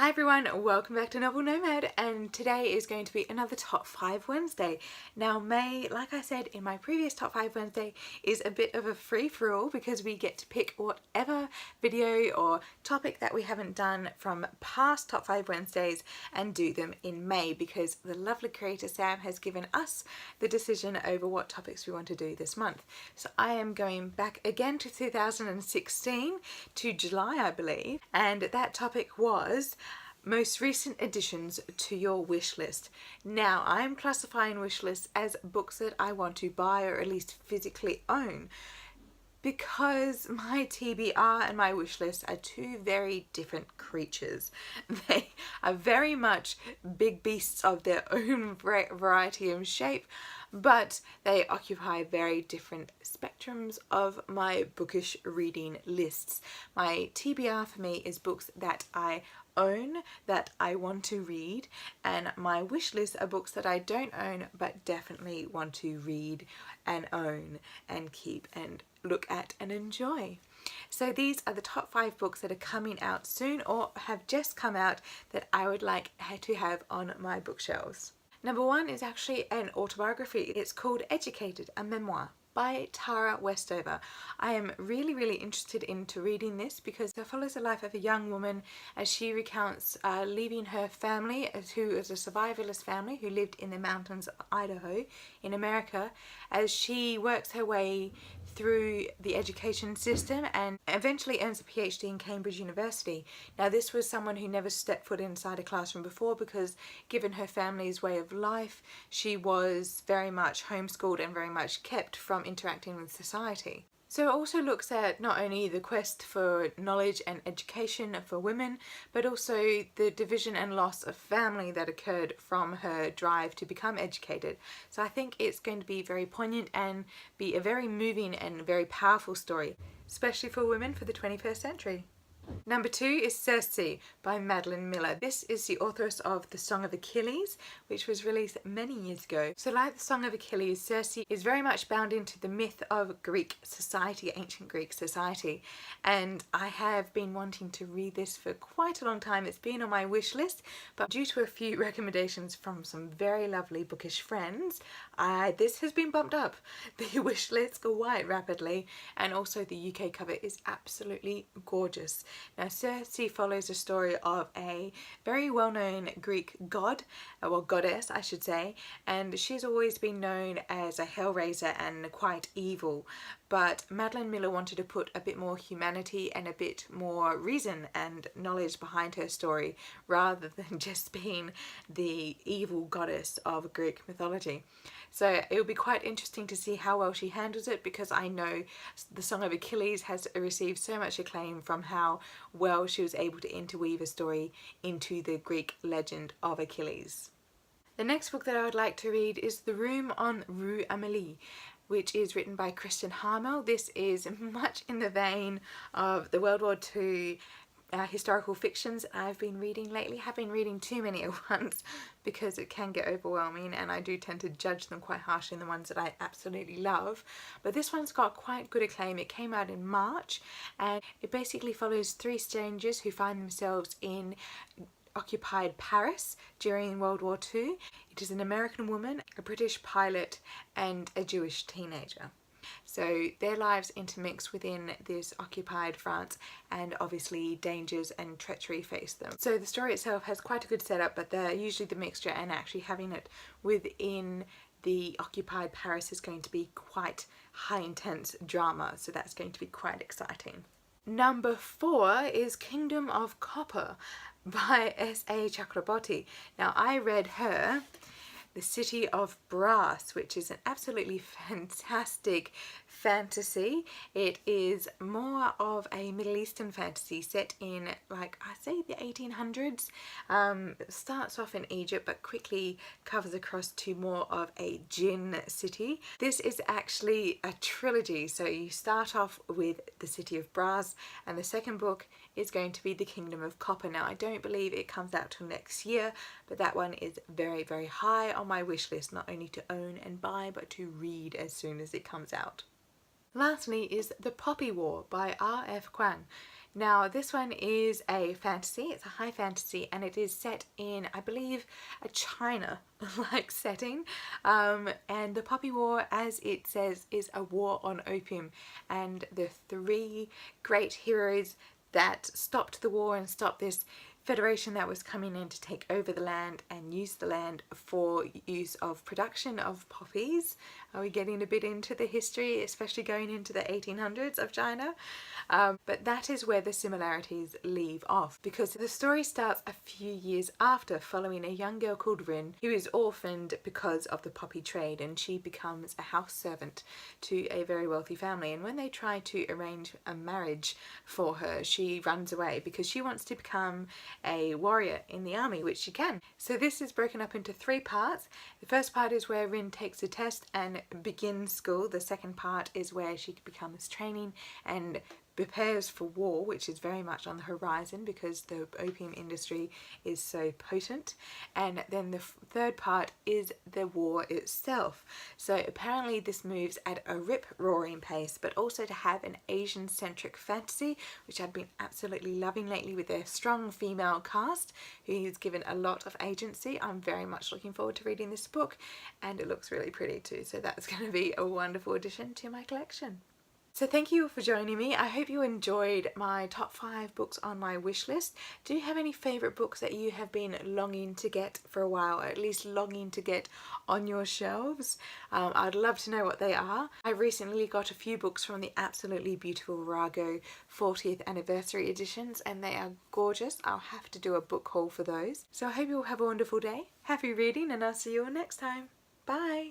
Hi everyone, welcome back to Novel Nomad, and today is going to be another Top 5 Wednesday. Now May, like I said in my previous Top 5 Wednesday, is a bit of a free-for-all because we get to pick whatever video or topic that we haven't done from past Top 5 Wednesdays and do them in May, because the lovely creator Sam has given us the decision over what topics we want to do this month. So I am going back again to 2016 to July, I believe, and that topic was most recent additions to your wish list. Now, I'm classifying wish lists as books that I want to buy or at least physically own, because my TBR and my wish list are two very different creatures. They are very much big beasts of their own variety and shape, but they occupy very different spectrums of my bookish reading lists. My TBR for me is books that I own, that I want to read, and my wish list are books that I don't own but definitely want to read and own and keep and look at and enjoy. So these are the top 5 books that are coming out soon or have just come out that I would like to have on my bookshelves. Number 1 is actually an autobiography. It's called Educated, a memoir by Tara Westover. I am really interested into reading this because it follows the life of a young woman as she recounts leaving her family, who is a survivalist family who lived in the mountains of Idaho in America, as she works her way through the education system and eventually earns a PhD in Cambridge University. Now, this was someone who never stepped foot inside a classroom before because, given her family's way of life, she was very much homeschooled and very much kept from interacting with society. So it also looks at not only the quest for knowledge and education for women, but also the division and loss of family that occurred from her drive to become educated. So I think it's going to be very poignant and be a very moving and very powerful story, especially for women for the 21st century. Number 2 is Cersei by Madeline Miller. This is the authoress of The Song of Achilles, which was released many years ago. So like The Song of Achilles, Cersei is very much bound into the myth of Greek society, ancient Greek society. And I have been wanting to read this for quite a long time. It's been on my wish list, but due to a few recommendations from some very lovely bookish friends, this has been bumped up the wish list quite rapidly, and also the UK cover is absolutely gorgeous. Now, Cersei follows the story of a very well-known Greek god, well, goddess I should say, and she's always been known as a hellraiser and quite evil, but Madeline Miller wanted to put a bit more humanity and a bit more reason and knowledge behind her story rather than just being the evil goddess of Greek mythology. So it will be quite interesting to see how well she handles it, because I know The Song of Achilles has received so much acclaim from how well she was able to interweave a story into the Greek legend of Achilles. The next book that I would like to read is The Room on Rue Emily, which is written by Kristen Harmel. This is much in the vein of the World War II historical fictions I've been reading lately. I have been reading too many at once because it can get overwhelming, and I do tend to judge them quite harshly in the ones that I absolutely love. But this one's got quite good acclaim. It came out in March, and it basically follows 3 strangers who find themselves in occupied Paris during World War II. It is an American woman, a British pilot, and a Jewish teenager. So their lives intermix within this occupied France, and obviously dangers and treachery face them. So the story itself has quite a good setup, but usually the mixture and actually having it within the occupied Paris is going to be quite high intense drama, so that's going to be quite exciting. Number 4 is Kingdom of Copper by S.A. Chakraborty. Now, I read her The City of Brass, which is an absolutely fantastic fantasy. It is more of a Middle Eastern fantasy set in, like, I say the 1800s. It starts off in Egypt but quickly covers across to more of a djinn city. This is actually a trilogy, so you start off with The City of Brass, and the second book is going to be The Kingdom of Copper. Now, I don't believe it comes out till next year, but that one is very high on my wish list, not only to own and buy but to read as soon as it comes out. Lastly is The Poppy War by R.F. Kuang. Now this one is a fantasy, it's a high fantasy, and it is set in, I believe, a China-like setting, and the Poppy War, as it says, is a war on opium, and the three great heroes that stopped the war and stopped this federation that was coming in to take over the land and use the land for use of production of poppies. Are we getting a bit into the history, especially going into the 1800s of China? But that is where the similarities leave off, because the story starts a few years after, following a young girl called Rin who is orphaned because of the poppy trade, and she becomes a house servant to a very wealthy family. And when they try to arrange a marriage for her, she runs away because she wants to become a warrior in the army, which she can. So this is broken up into three parts. The first part is where Rin takes a test and begins school. The second part is where she becomes training and prepares for war, which is very much on the horizon because the opium industry is so potent. And then the third part is the war itself. So apparently this moves at a rip-roaring pace, but also to have an Asian-centric fantasy, which I've been absolutely loving lately with their strong female cast, who is given a lot of agency. I'm very much looking forward to reading this book, and it looks really pretty too, so that's going to be a wonderful addition to my collection. So thank you for joining me. I hope you enjoyed my top 5 books on my wish list. Do you have any favourite books that you have been longing to get for a while, or at least longing to get on your shelves? I'd love to know what they are. I recently got a few books from the absolutely beautiful Rago 40th anniversary editions, and they are gorgeous. I'll have to do a book haul for those. So I hope you all have a wonderful day. Happy reading, and I'll see you all next time. Bye!